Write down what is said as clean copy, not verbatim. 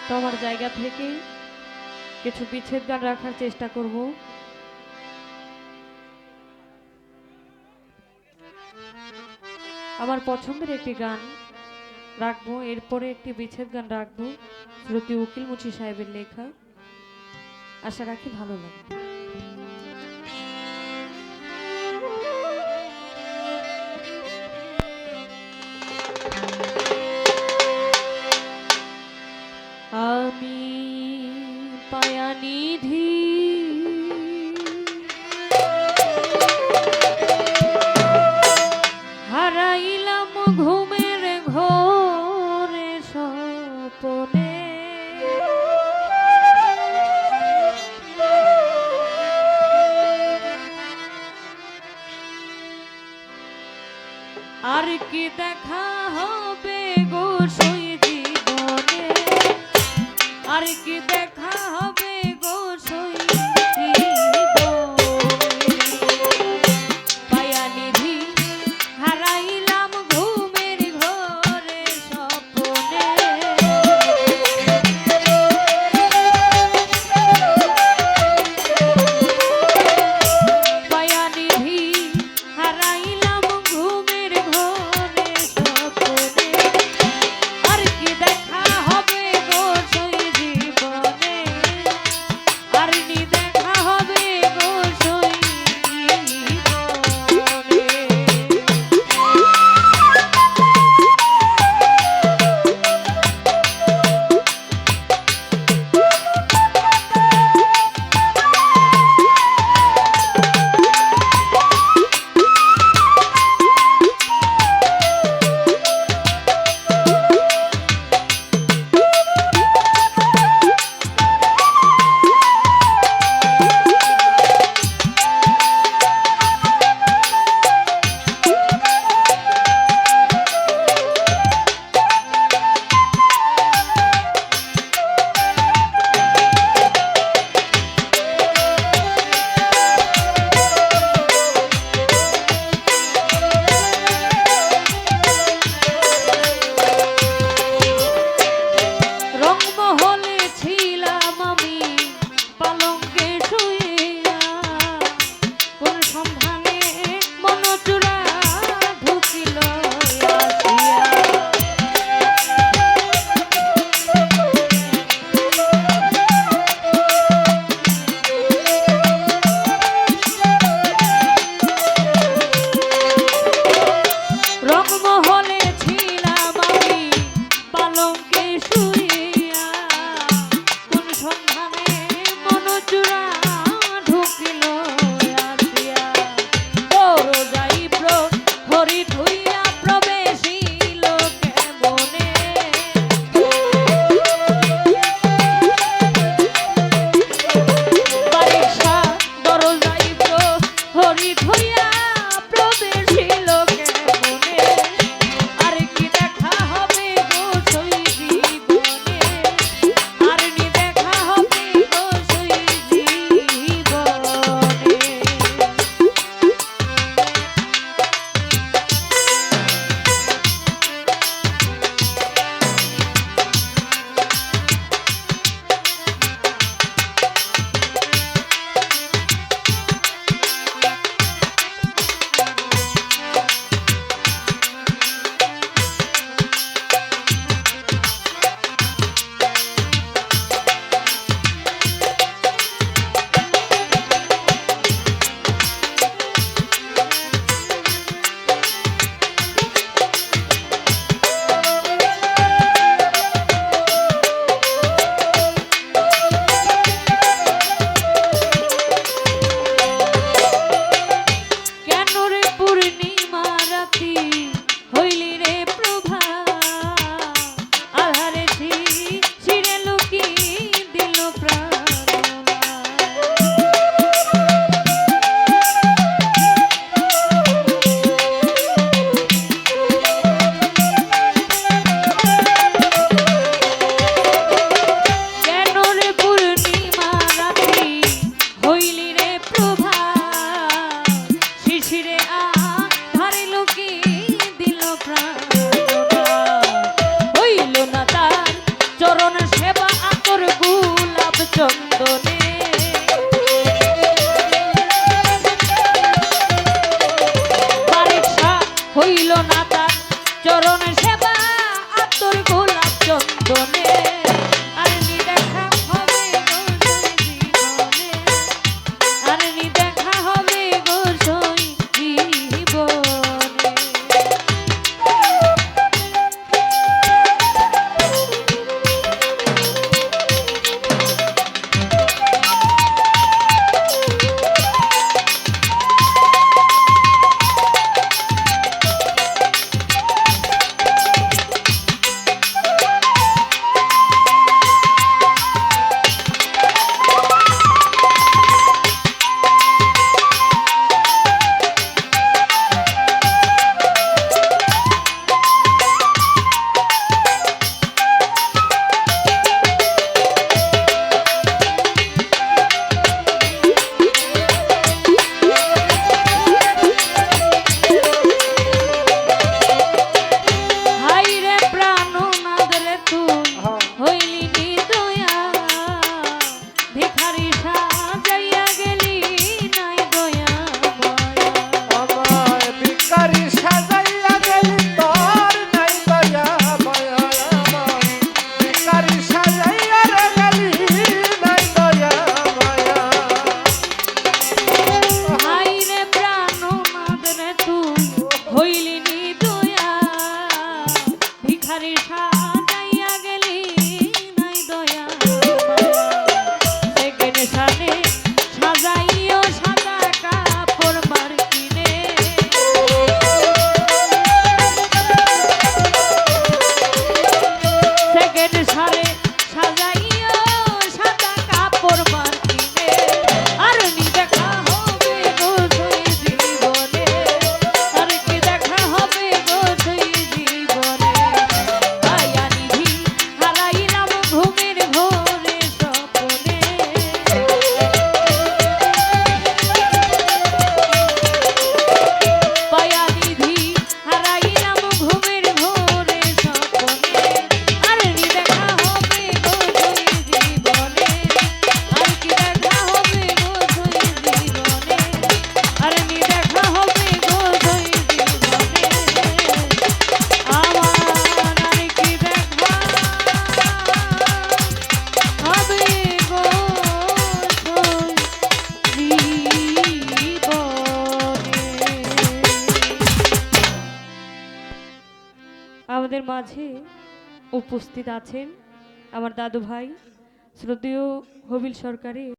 তো আমার জায়গা থেকে কিছু বিচ্ছেদ গান রাখার চেষ্টা করব। আমার পছন্দের একটি গান রাখবো, এরপরে একটি বিচ্ছেদ গান রাখবো, শ্রুতি উকিল মুচি সাহেবের লেখা। আশা রাখি ভালো লাগবে। আমি পায়ানিধি হারাইলাম ঘুমের ঘোরে স্বপনে, আর কি দেখা হবে গো সই জীবনে, আর কি দেখা হবে গো সই জীবনে। পায়ানিধি হারাইলাম ঘুমের ঘোরে স্বপ্নে, পায়ানিধি হারাইলাম ঘুমের ঘোরে স্বপ্নে, আর কি দেখা হবে গো সই জীবনে। চন্দনে পরীক্ষা হইল না তার চরণ সেবা আতর গোলাপ চন্দনে আর নি দেখা হবে গো জীবনে আর নি দেখা হবে গো জীবনে আমাদের মাঝে উপস্থিত আছেন আমার দাদু ভাই শ্রদ্ধেয় হবিল সরকারি।